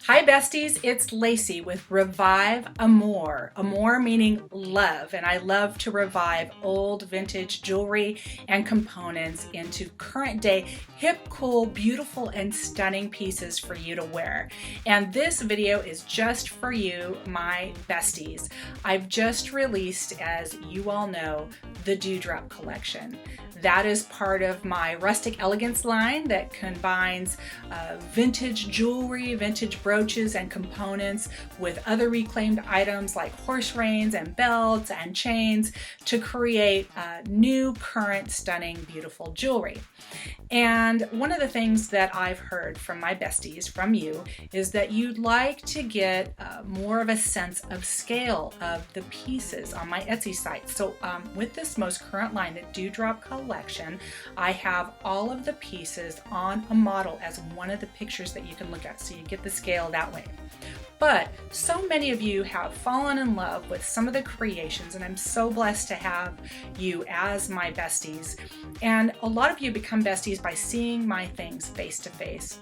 Hi besties, it's Lacy with ReviveAmor. Amor meaning love, and I love to revive old vintage jewelry and components into current day hip, cool, beautiful, and stunning pieces for you to wear. And this video is just for you, my besties. I've just released, as you all know, the Dewdrop collection. That is part of my Rustic Elegance line that combines vintage jewelry, vintage brooches and components with other reclaimed items like horse reins and belts and chains to create new, current, stunning, beautiful jewelry. And one of the things that I've heard from my besties, from you, is that you'd like to get more of a sense of scale of the pieces on my Etsy site. So with this most current line, the Dewdrop collection, I have all of the pieces on a model as one of the pictures that you can look at, so you get the scale that way. But so many of you have fallen in love with some of the creations, and I'm so blessed to have you as my besties. And a lot of you become besties by seeing my things face to face.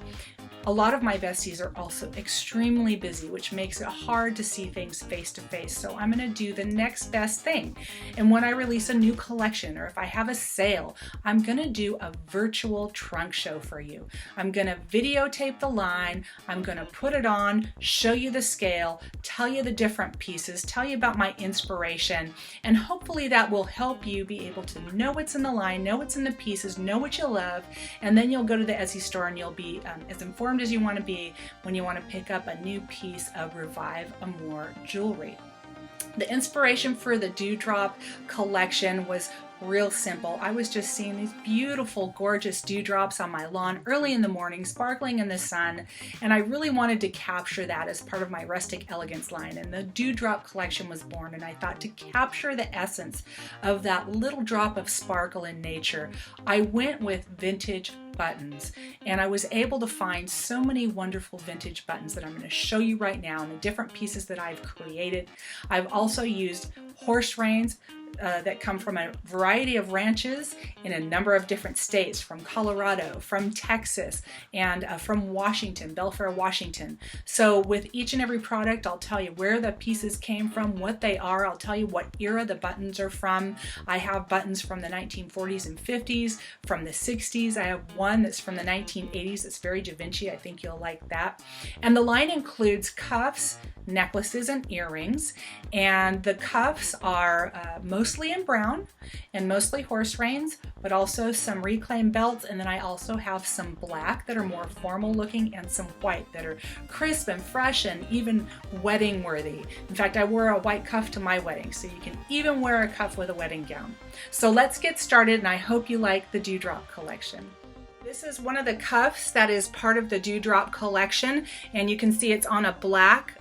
A lot of my besties are also extremely busy, which makes it hard to see things face to face. So I'm going to do the next best thing. And when I release a new collection, or if I have a sale, I'm going to do a virtual trunk show for you. I'm going to videotape the line. I'm going to put it on, show you the scale, tell you the different pieces, tell you about my inspiration, and hopefully that will help you be able to know what's in the line, know what's in the pieces, know what you love, and then you'll go to the Etsy store and you'll be as informed as you want to be when you want to pick up a new piece of ReviveAmor jewelry. The inspiration for the Dewdrop collection was real simple. I was just seeing these beautiful, gorgeous dewdrops on my lawn early in the morning, sparkling in the sun, and I really wanted to capture that as part of my Rustic Elegance line. And the Dewdrop collection was born, and I thought, to capture the essence of that little drop of sparkle in nature, I went with vintage buttons, and I was able to find so many wonderful vintage buttons that I'm going to show you right now, and the different pieces that I've created. I've also used horse reins that come from a variety of ranches in a number of different states, from Colorado, from Texas, and from Washington, Belfair, Washington. So with each and every product, I'll tell you where the pieces came from, what they are. I'll tell you what era the buttons are from. I have buttons from the 1940s and 50s, from the 60s. I have one that's from the 1980s. It's very Da Vinci. I think you'll like that. And the line includes cuffs, necklaces, and earrings. And the cuffs are mostly in brown and mostly horse reins, but also some reclaimed belts. And then I also have some black that are more formal looking, and some white that are crisp and fresh and even wedding worthy. In fact, I wore a white cuff to my wedding, so you can even wear a cuff with a wedding gown. So let's get started, and I hope you like the Dewdrop collection. This is one of the cuffs that is part of the Dewdrop collection, and you can see it's on a black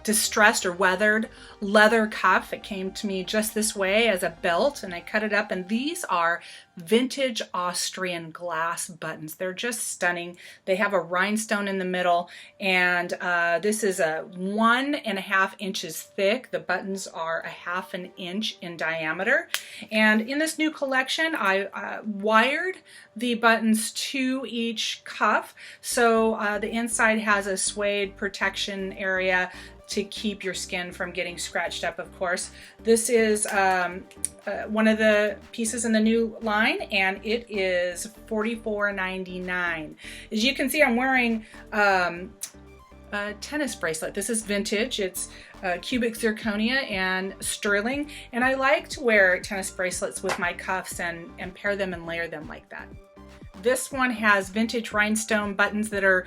distressed or weathered leather cuff. It came to me just this way as a belt, and I cut it up, and these are vintage Austrian glass buttons. They're just stunning. They have a rhinestone in the middle, and this is a 1.5 inches thick. The buttons are 1/2 inch in diameter, and in this new collection I wired the buttons to each cuff, so the inside has a suede protection area to keep your skin from getting scratched up, of course. This is one of the pieces in the new line, and it is $44.99. As you can see, I'm wearing a tennis bracelet. This is vintage. It's cubic zirconia and sterling, and I like to wear tennis bracelets with my cuffs and pair them and layer them like that. This one has vintage rhinestone buttons that are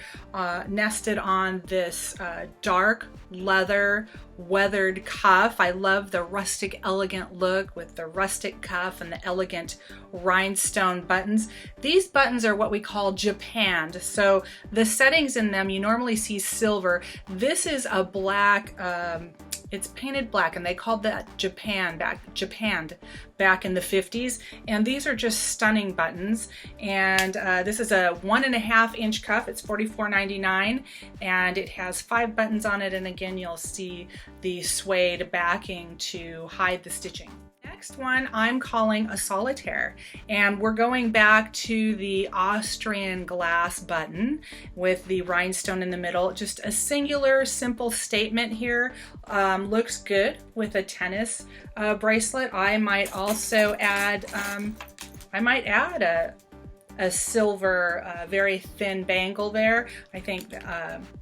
nested on this dark leather weathered cuff. I love the rustic elegant look with the rustic cuff and the elegant rhinestone buttons. These buttons are what we call japanned. So the settings in them, you normally see silver. This is a black, it's painted black, and they called that japanned back in the 50s. And these are just stunning buttons. And this is a 1.5 inch cuff. It's $44.99, and it has 5 buttons on it. And again, you'll see the suede backing to hide the stitching. Next one I'm calling a solitaire, and we're going back to the Austrian glass button with the rhinestone in the middle. Just a singular simple statement here. Looks good with a tennis bracelet. I might also add a silver, very thin bangle there. I think,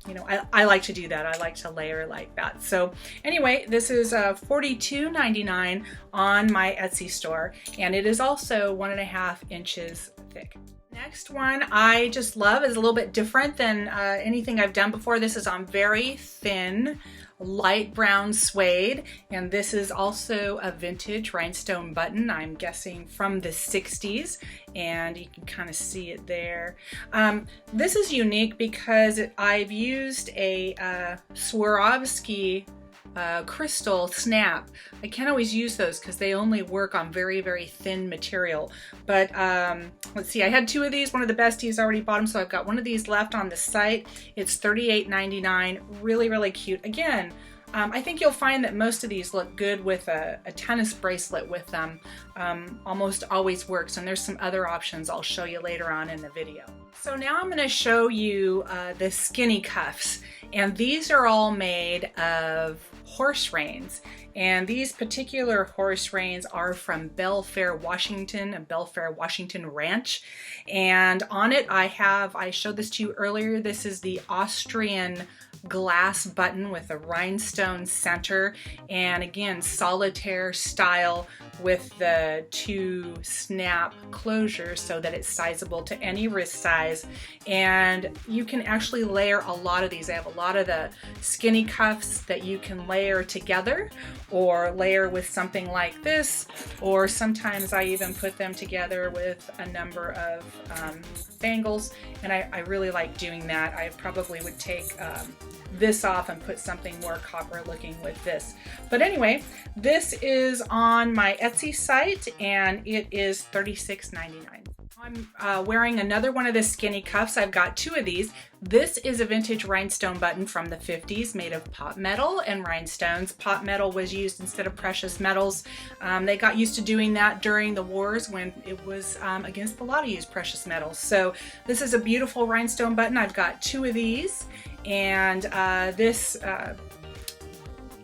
you know, I like to do that. I like to layer like that. So anyway, this is $42.99 on my Etsy store, and it is also 1.5 inches thick. Next one I just love, is a little bit different than anything I've done before. This is on very thin light brown suede, and this is also a vintage rhinestone button, I'm guessing from the 60s, and you can kind of see it there. This is unique because I've used a Swarovski crystal snap. I can't always use those because they only work on very, very thin material. But let's see, I had 2 of these. One of the besties already bought them, so I've got one of these left on the site. It's $38.99. Really, really cute. Again, I think you'll find that most of these look good with a tennis bracelet with them. Almost always works, and there's some other options I'll show you later on in the video. So now I'm going to show you the skinny cuffs, and these are all made of horse reins. And these particular horse reins are from Belfair, Washington, a Belfair, Washington ranch. And on it I showed this to you earlier, this is the Austrian glass button with a rhinestone center, and again solitaire style with the 2 snap closures so that it's sizable to any wrist size. And you can actually layer a lot of these. I have a lot of the skinny cuffs that you can layer together or layer with something like this, or sometimes I even put them together with a number of bangles, and I really like doing that. I probably would take this off and put something more copper looking with this. But anyway, this is on my Etsy site, and it is $36.99. I'm wearing another one of the skinny cuffs. I've got 2 of these. This is a vintage rhinestone button from the 50s made of pot metal and rhinestones. Pot metal was used instead of precious metals. They got used to doing that during the wars when it was against the law to use precious metals. So this is a beautiful rhinestone button. I've got 2 of these, and this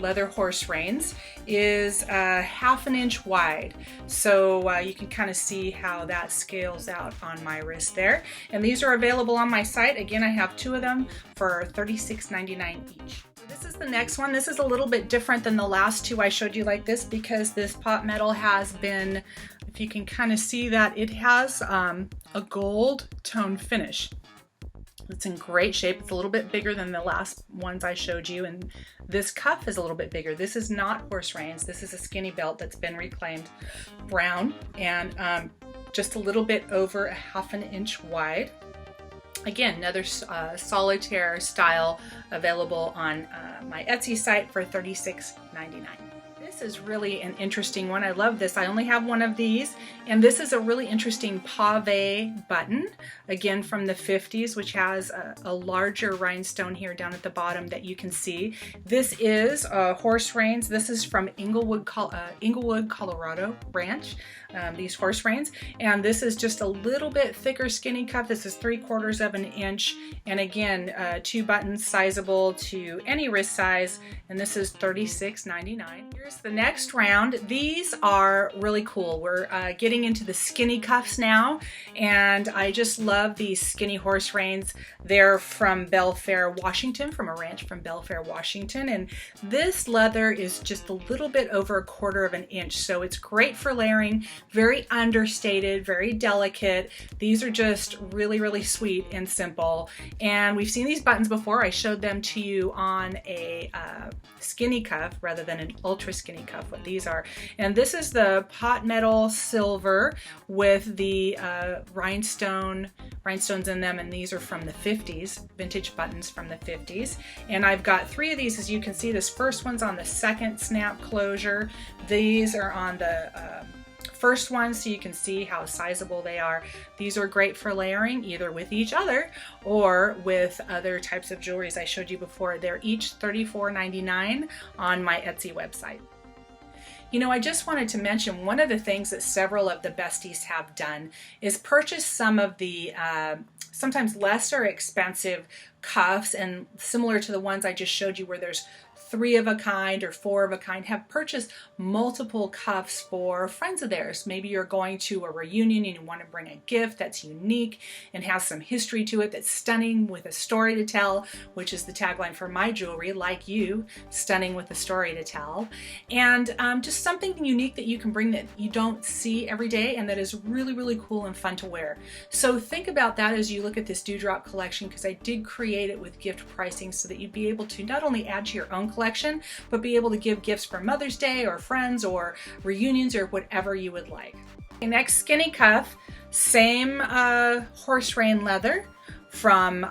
leather horse reins is 1/2 inch wide, so you can kind of see how that scales out on my wrist there. And these are available on my site. Again, I have 2 of them for $36.99 each. This is the next one. This is a little bit different than the last 2 I showed you like this, because this pot metal has been, if you can kind of see that, it has a gold tone finish. It's in great shape. It's a little bit bigger than the last ones I showed you, and this cuff is a little bit bigger. This is not horse reins. This is a skinny belt that's been reclaimed brown, and just a little bit over 1/2 inch wide. Again, another solitaire style available on my Etsy site for $36.99. This is really an interesting one. I love this. I only have 1 of these, and this is a really interesting pave button, again from the 50s, which has a larger rhinestone here down at the bottom that you can see. This is horse reins. This is from Inglewood, Colorado ranch, these horse reins, and this is just a little bit thicker skinny cuff. This is 3/4 of an inch, and again 2 buttons sizable to any wrist size, and this is $36.99. Here's the next round. These are really cool. We're getting into the skinny cuffs now, and I just love these skinny horse reins. They're from Belfair, Washington, from a ranch from Belfair, Washington, and this leather is just a little bit over 1/4 of an inch, so it's great for layering. Very understated, very delicate. These are just really, really sweet and simple, and we've seen these buttons before. I showed them to you on a skinny cuff rather than an ultra skinny cuff, what these are. And this is the pot metal silver with the rhinestones in them, and these are from the 50s, vintage buttons from the 50s. And I've got 3 of these, as you can see. This first one's on the 2nd snap closure. These are on the first one, so you can see how sizable they are. These are great for layering either with each other or with other types of jewelries I showed you before. They're each $34.99 on my Etsy website. You know, I just wanted to mention one of the things that several of the besties have done is purchase some of the sometimes lesser expensive cuffs, and similar to the ones I just showed you where there's 3 of a kind or 4 of a kind, have purchased multiple cuffs for friends of theirs. Maybe you're going to a reunion and you want to bring a gift that's unique and has some history to it, that's stunning with a story to tell, which is the tagline for my jewelry, like you, stunning with a story to tell. And just something unique that you can bring that you don't see every day and that is really, really cool and fun to wear. So think about that as you look at this Dewdrop collection, because I did create it with gift pricing so that you'd be able to not only add to your own collection, but be able to give gifts for Mother's Day or friends or reunions or whatever you would like. Okay, next, skinny cuff, same horse rein leather from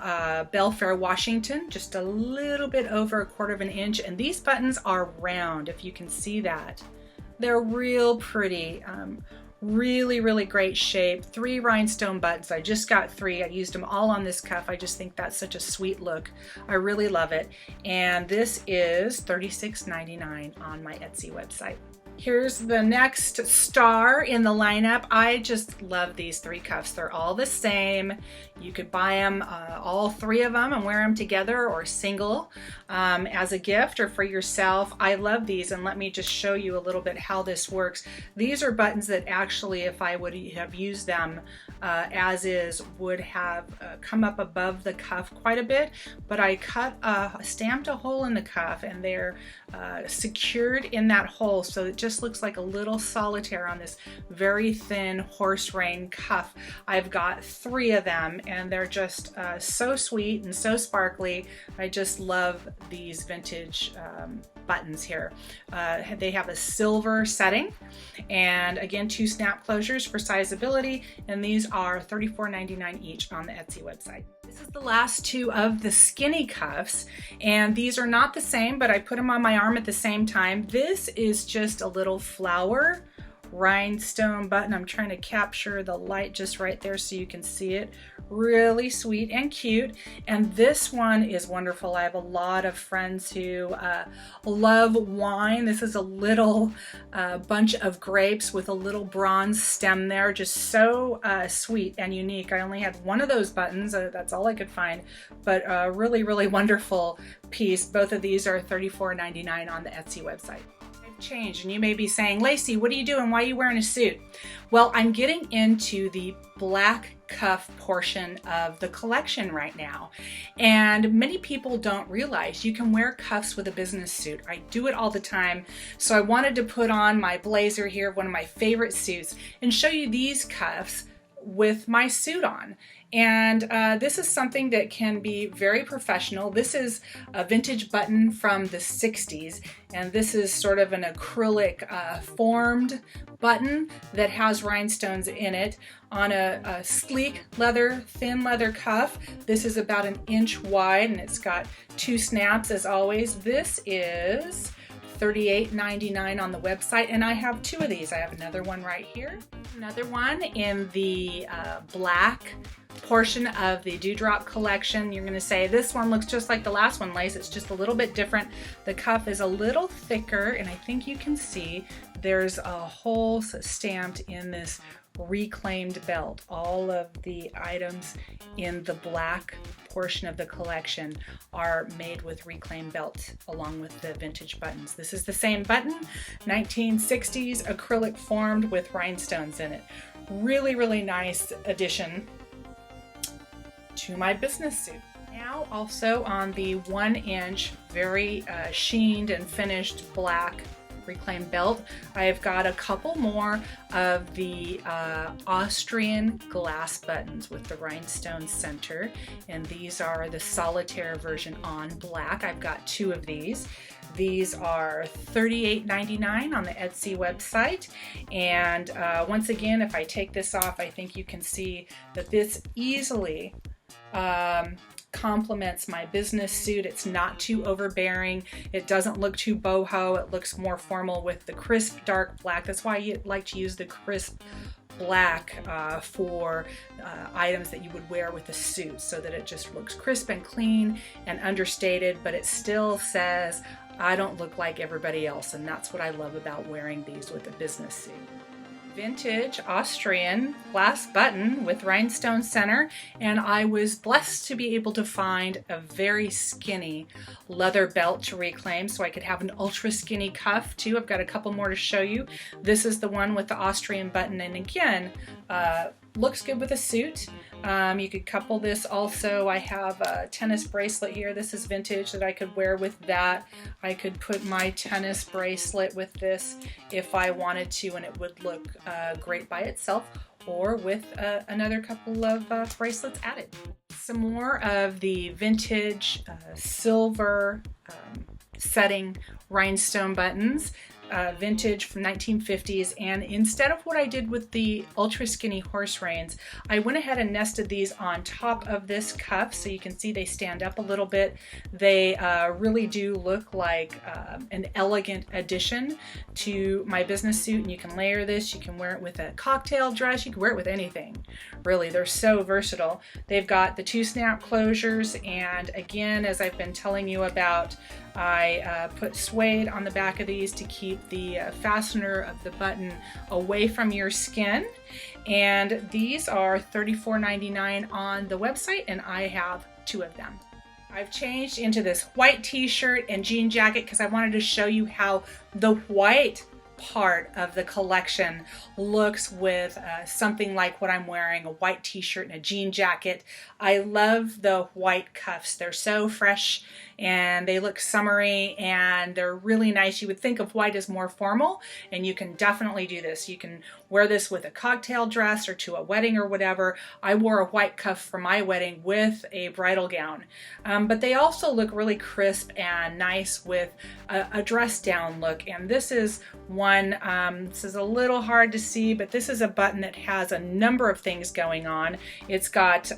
Belfair, Washington, just a little bit over 1/4 of an inch, and these buttons are round, if you can see that. They're real pretty. Really, really great shape. 3 rhinestone buttons. I just got 3. I used them all on this cuff. I just think that's such a sweet look. I really love it. And this is $36.99 on my Etsy website. Here's the next star in the lineup. I just love these 3 cuffs. They're all the same. You could buy them, all 3 of them, and wear them together or single as a gift or for yourself. I love these, and let me just show you a little bit how this works. These are buttons that actually, if I would have used them as is, would have come up above the cuff quite a bit, but I stamped a hole in the cuff, and they're secured in that hole, so it just looks like a little solitaire on this very thin horse rein cuff. I've got 3 of them, and they're just so sweet and so sparkly. I just love these vintage buttons here. They have a silver setting, and again, 2 snap closures for sizeability, and these are $34.99 each on the Etsy website. This is the last 2 of the skinny cuffs, and these are not the same, but I put them on my arm at the same time. This is just a little flower rhinestone button. I'm trying to capture the light just right there so you can see it. Really sweet and cute. And this one is wonderful. I have a lot of friends who love wine. This is a little bunch of grapes with a little bronze stem there. Just so sweet and unique. I only had 1 of those buttons. That's all I could find. But a really, really wonderful piece. Both of these are $34.99 on the Etsy website. Change, and you may be saying, Lacy, what are you doing? Why are you wearing a suit? Well, I'm getting into the black cuff portion of the collection right now, and many people don't realize you can wear cuffs with a business suit. I do it all the time, so I wanted to put on my blazer here, one of my favorite suits, and show you these cuffs with my suit on. And this is something that can be very professional. This is a vintage button from the 60s, and this is sort of an acrylic formed button that has rhinestones in it on a sleek leather, thin leather cuff. This is about 1 inch wide, and it's got 2 snaps as always. This is $38.99 on the website, and I have 2 of these. I have another one right here, another one in the black portion of the Dewdrop collection. You're going to say, this one looks just like the last one, Lace. It's just a little bit different. The cuff is a little thicker, and I think you can see there's a hole stamped in this reclaimed belt. All of the items in the black portion of the collection are made with reclaimed belts along with the vintage buttons. This is the same button, 1960s acrylic formed with rhinestones in it. Really, really nice addition to my business suit. Now also on the 1 inch, very sheened and finished black reclaimed belt, I have got a couple more of the Austrian glass buttons with the rhinestone center, and these are the solitaire version on black. I've got 2 of these. These are $38.99 on the Etsy website, and once again, if I take this off, I think you can see that this easily complements my business suit. It's not too overbearing. It doesn't look too boho. It looks more formal with the crisp dark black. That's why you like to use the crisp black for items that you would wear with a suit, so that it just looks crisp and clean and understated, but it still says I don't look like everybody else, and that's what I love about wearing these with a business suit. Vintage Austrian glass button with rhinestone center, and I was blessed to be able to find a very skinny leather belt to reclaim so I could have an ultra skinny cuff too. I've got a couple more to show you. This is the one with the Austrian button, and again, looks good with a suit. You could couple this also. I have a tennis bracelet here. This is vintage that I could wear with that. I could put my tennis bracelet with this if I wanted to, and it would look great by itself, or with another couple of bracelets added. Some more of the vintage silver setting rhinestone buttons. Vintage from 1950s, and instead of what I did with the ultra skinny horse reins, I went ahead and nested these on top of this cuff, so you can see they stand up a little bit. They really do look like an elegant addition to my business suit, and you can layer this. You can wear it with a cocktail dress. You can wear it with anything, really. They're so versatile. They've got the 2 snap closures, and again, as I've been telling you about, I put suede on the back of these to keep the fastener of the button away from your skin. And these are $34.99 on the website, and I have 2 of them. I've changed into this white t-shirt and jean jacket because I wanted to show you how the white part of the collection looks with something like what I'm wearing, a white t-shirt and a jean jacket. I love the white cuffs. They're so fresh and they look summery and they're really nice. You would think of white as more formal, and you can definitely do this. You can wear this with a cocktail dress or to a wedding or whatever. I wore a white cuff for my wedding with a bridal gown, but they also look really crisp and nice with a dress down look. And this is one, this is a little hard to see, but this is a button that has a number of things going on. It's got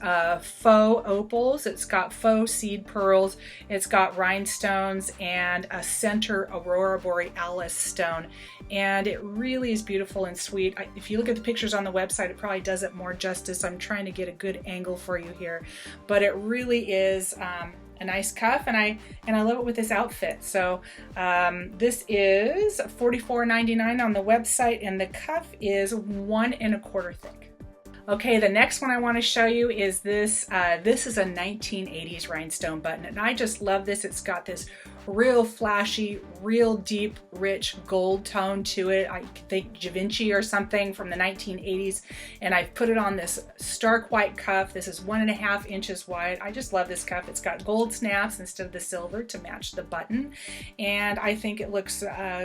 faux opals, it's got faux seed pearls, it's got rhinestones, and a center Aurora Borealis stone. And it really is beautiful and sweet. If you look at the pictures on the website, it probably does it more justice. I'm trying to get a good angle for you here, but it really is a nice cuff, and I love it with this outfit. So this is $44.99 on the website, and the cuff is 1 1/4 thick. Okay, the next one I want to show you is this. This is a 1980s rhinestone button, and I just love this. It's got this real flashy, real deep, rich gold tone to it. I think Da Vinci or something from the 1980s, and I've put it on this stark white cuff. This is 1.5 inches wide. I just love this cuff. It's got gold snaps instead of the silver to match the button, and I think it looks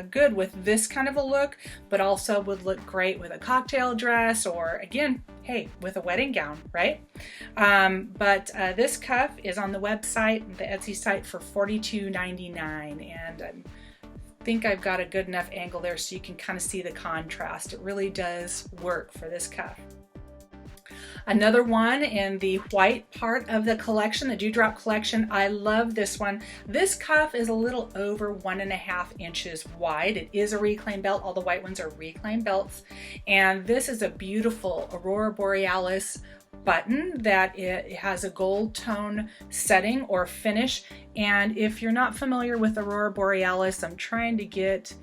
good with this kind of a look, but also would look great with a cocktail dress, or again, hey, with a wedding gown, right? But this cuff is on the website, the Etsy site, for $42.99, and I think I've got a good enough angle there so you can kind of see the contrast. It really does work for this cuff. Another one in the white part of the collection, the Dewdrop collection. I love this one. This cuff is a little over 1.5 inches wide. It is a reclaim belt. All the white ones are reclaim belts. And this is a beautiful Aurora Borealis button that it has a gold tone setting or finish. And if you're not familiar with Aurora Borealis, I'm trying to get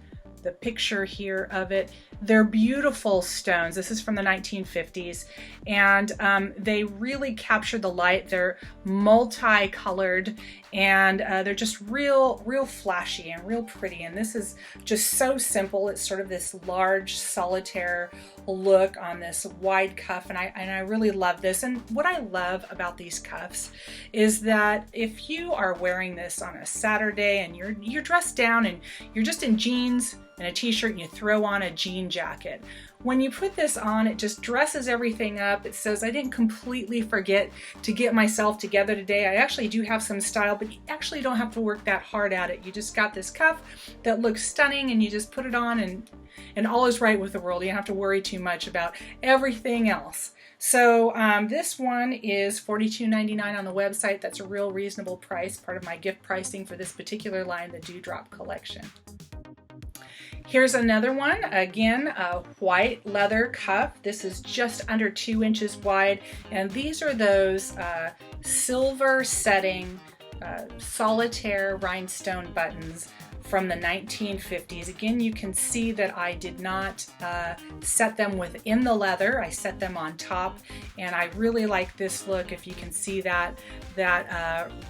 the picture here of it. They're beautiful stones. This is from the 1950s, and they really capture the light. They're multicolored, and they're just real flashy and real pretty. And this is just so simple. It's sort of this large solitaire look on this wide cuff, and I really love this. And what I love about these cuffs is that if you are wearing this on a Saturday and you're dressed down and you're just in jeans and a t-shirt and you throw on a jean jacket, when you put this on, it just dresses everything up. It says, I didn't completely forget to get myself together today. I actually do have some style, but you actually don't have to work that hard at it. You just got this cuff that looks stunning, and you just put it on, and all is right with the world. You don't have to worry too much about everything else. So this one is $42.99 on the website. That's a real reasonable price, part of my gift pricing for this particular line, the Dewdrop collection. Here's another one, again, a white leather cuff. This is just under 2 inches wide, and these are those silver setting solitaire rhinestone buttons from the 1950s. Again, you can see that I did not set them within the leather. I set them on top, and I really like this look. If you can see that,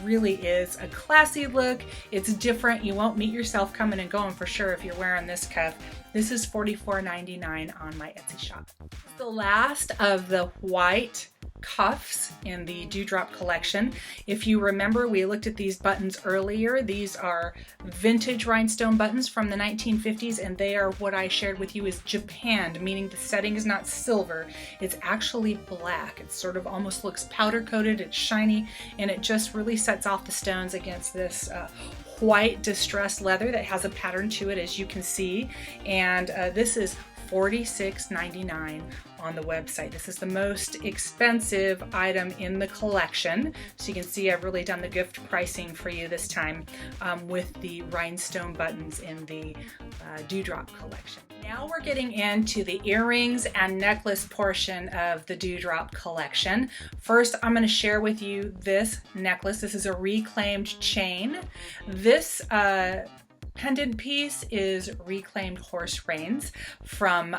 really is a classy look. It's different. You won't meet yourself coming and going for sure if you're wearing this cuff. This is $44.99 on my Etsy shop. The last of the white cuffs in the Dewdrop collection. If you remember, we looked at these buttons earlier. These are vintage rhinestone buttons from the 1950s, and they are what I shared with you is japanned, meaning the setting is not silver. It's actually black. It sort of almost looks powder coated. It's shiny, and it just really sets off the stones against this white distressed leather that has a pattern to it, as you can see. And this is $46.99 on the website. This is the most expensive item in the collection. So you can see I've really done the gift pricing for you this time with the rhinestone buttons in the Dewdrop collection. Now we're getting into the earrings and necklace portion of the Dewdrop collection. First, I'm going to share with you this necklace. This is a reclaimed chain. This pendant piece is reclaimed horse reins from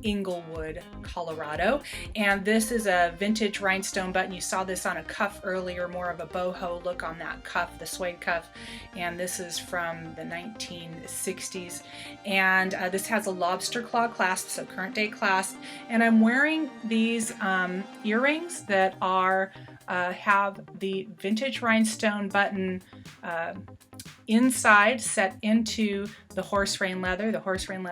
Englewood, Colorado. And this is a vintage rhinestone button. You saw this on a cuff earlier, more of a boho look on that cuff, the suede cuff. And this is from the 1960s. And this has a lobster claw clasp, so current day clasp. And I'm wearing these earrings that are have the vintage rhinestone button inside set into the horse rein leather. The horse rein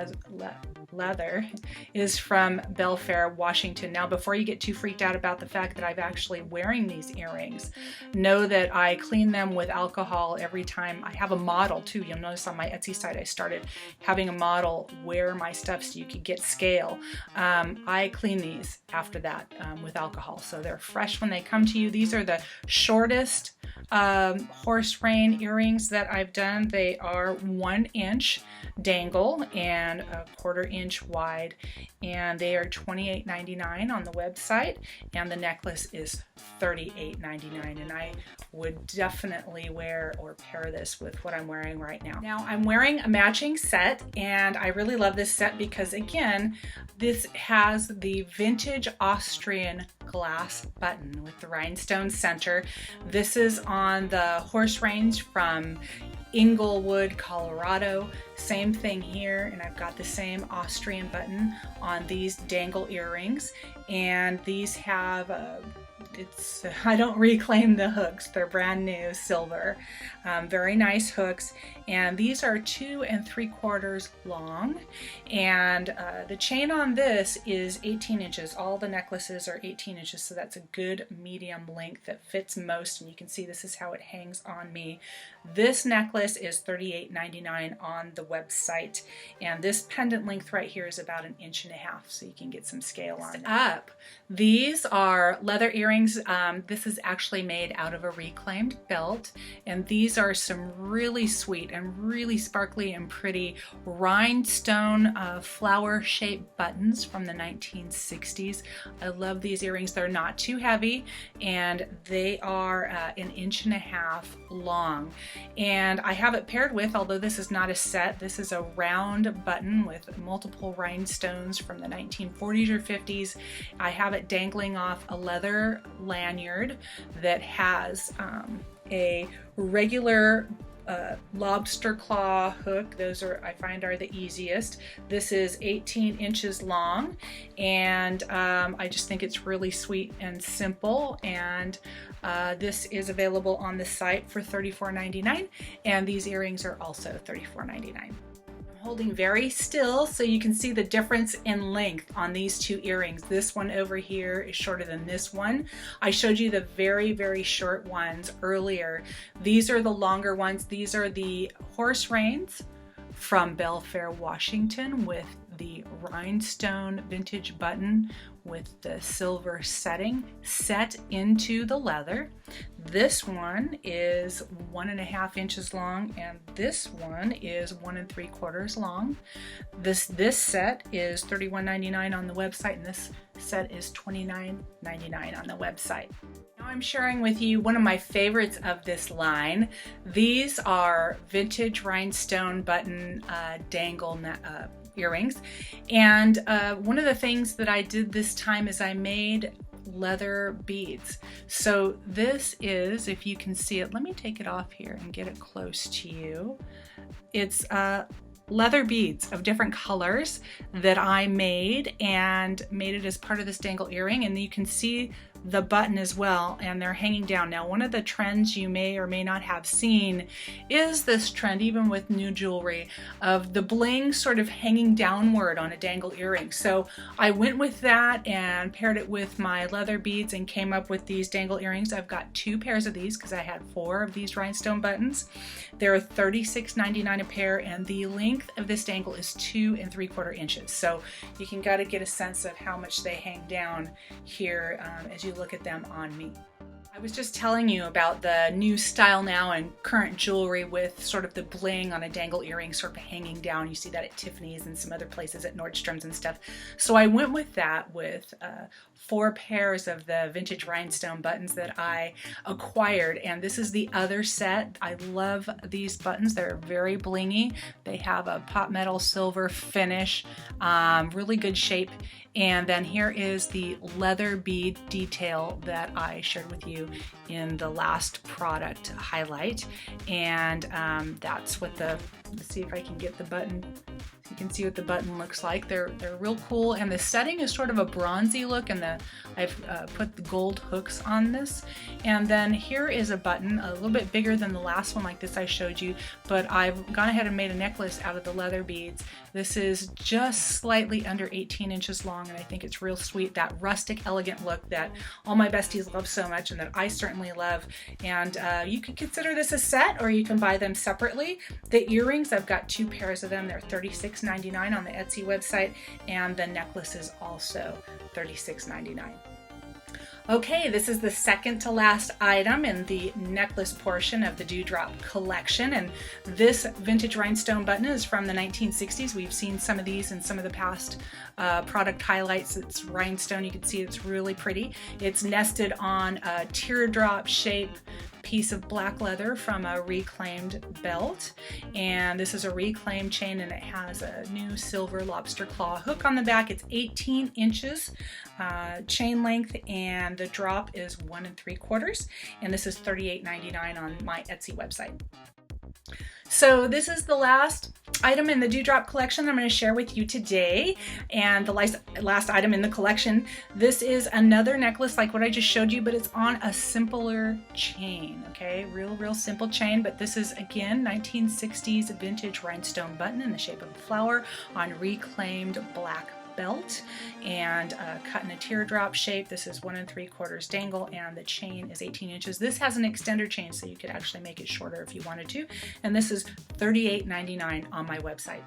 leather is from Belfair, Washington. Now, before you get too freaked out about the fact that I'm actually wearing these earrings, know that I clean them with alcohol every time. I have a model too. You'll notice on my Etsy site I started having a model wear my stuff so you could get scale. I clean these after that with alcohol, so they're fresh when they come to you. These are the shortest horse rein earrings that I've done. They are 1 inch dangle and a 1/4 inch wide, and they are $28.99 on the website, and the necklace is $38.99, and I would definitely wear or pair this with what I'm wearing right now. Now I'm wearing a matching set, and I really love this set because, again, this has the vintage Austrian glass button with the rhinestone center. This is on the horse reins from Englewood, Colorado. Same thing here, and I've got the same Austrian button on these dangle earrings, and these have I don't reclaim the hooks. They're brand new, silver. Very nice hooks. And these are 2 3/4 long. And the chain on this is 18 inches. All the necklaces are 18 inches, so that's a good medium length that fits most. And you can see this is how it hangs on me. This necklace is $38.99 on the website. And this pendant length right here is about 1.5 inches, so you can get some scale on it. These are leather earrings. This is actually made out of a reclaimed belt, and these are some really sweet and really sparkly and pretty rhinestone flower-shaped buttons from the 1960s. I love these earrings. They're not too heavy, and they are 1.5 inches long. And I have it paired with, although this is not a set, this is a round button with multiple rhinestones from the 1940s or 50s. I have it dangling off a leather lanyard that has a regular lobster claw hook. Those are, I find, are the easiest. This is 18 inches long, and I just think it's really sweet and simple. And this is available on the site for $34.99, and these earrings are also $34.99. Holding very still so you can see the difference in length on these 2 earrings. This one over here is shorter than this one. I showed you the very, very short ones earlier. These are the longer ones. These are the horse reins from Belfair, Washington, with the rhinestone vintage button with the silver setting set into the leather. This one is 1.5 inches long, and this one is 1 3/4 long. This set is $31.99 on the website, and this set is $29.99 on the website. Now I'm sharing with you one of my favorites of this line. These are vintage rhinestone button dangle earrings. And one of the things that I did this time is I made leather beads. So this is, if you can see it, let me take it off here and get it close to you. It's leather beads of different colors that I made it as part of this dangle earring, and you can see the button as well, and they're hanging down. Now, one of the trends you may or may not have seen is this trend, even with new jewelry, of the bling sort of hanging downward on a dangle earring. So I went with that and paired it with my leather beads and came up with these dangle earrings. I've got 2 pairs of these because I had 4 of these rhinestone buttons. They're $36.99 a pair, and the length of this dangle is 2 3/4 inches. So you can gotta get a sense of how much they hang down here as you look at them on me. I was just telling you about the new style now and current jewelry with sort of the bling on a dangle earring sort of hanging down. You see that at Tiffany's and some other places at Nordstrom's and stuff. So I went with that with 4 pairs of the vintage rhinestone buttons that I acquired, and this is the other set. I love these buttons. They're very blingy. They have a pot metal silver finish, really good shape. And then here is the leather bead detail that I shared with you in the last product highlight. And that's what let's see if I can get the button. You can see what the button looks like. They're real cool, and the setting is sort of a bronzy look, and I've put the gold hooks on this. And then here is a button a little bit bigger than the last one like this I showed you, but I've gone ahead and made a necklace out of the leather beads. This is just slightly under 18 inches long, and I think it's real sweet, that rustic, elegant look that all my besties love so much and that I certainly love. And you can consider this a set, or you can buy them separately. The earrings, I've got 2 pairs of them. They're $36.99 on the Etsy website, and the necklace is also $36.99. Okay, this is the second to last item in the necklace portion of the Dewdrop collection, and this vintage rhinestone button is from the 1960s. We've seen some of these in some of the past product highlights. It's rhinestone. You can see it's really pretty. It's nested on a teardrop shape piece of black leather from a reclaimed belt, and this is a reclaimed chain, and it has a new silver lobster claw hook on the back. It's 18 inches chain length, and the drop is 1 3/4, and this is $38.99 on my Etsy website. So this is the last item in the Dewdrop collection I'm going to share with you today, and the last item in the collection. This is another necklace like what I just showed you, but it's on a simpler chain. Okay, real simple chain, but this is again 1960s vintage rhinestone button in the shape of a flower on reclaimed black belt, and cut in a teardrop shape. This is 1 3/4 dangle, and the chain is 18 inches. This has an extender chain, so you could actually make it shorter if you wanted to, and this is $38.99 on my website.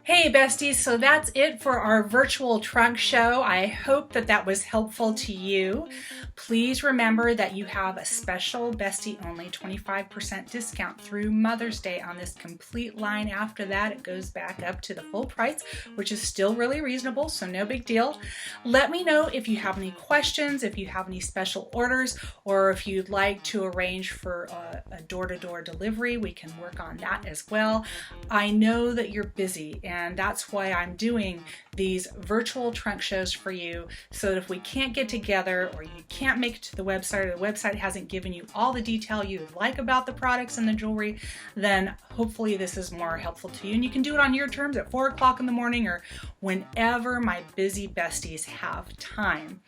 Hey besties, so that's it for our virtual trunk show. I hope that was helpful to you. Please remember that you have a special bestie only 25% discount through Mother's Day on this complete line. After that, it goes back up to the full price, which is still really reasonable, so no big deal. Let me know if you have any questions, if you have any special orders, or if you'd like to arrange for a door-to-door delivery. We can work on that as well. I know that you're busy, and that's why I'm doing these virtual trunk shows for you, so that if we can't get together, or you can't make it to the website, or the website hasn't given you all the detail you like about the products and the jewelry, then hopefully this is more helpful to you, and you can do it on your terms at 4 o'clock in the morning or whenever my busy besties have time.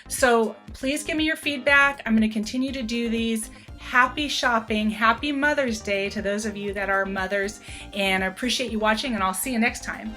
So please give me your feedback. I'm going to continue to do these. Happy shopping, happy Mother's Day to those of you that are mothers, and I appreciate you watching, and I'll see you next time.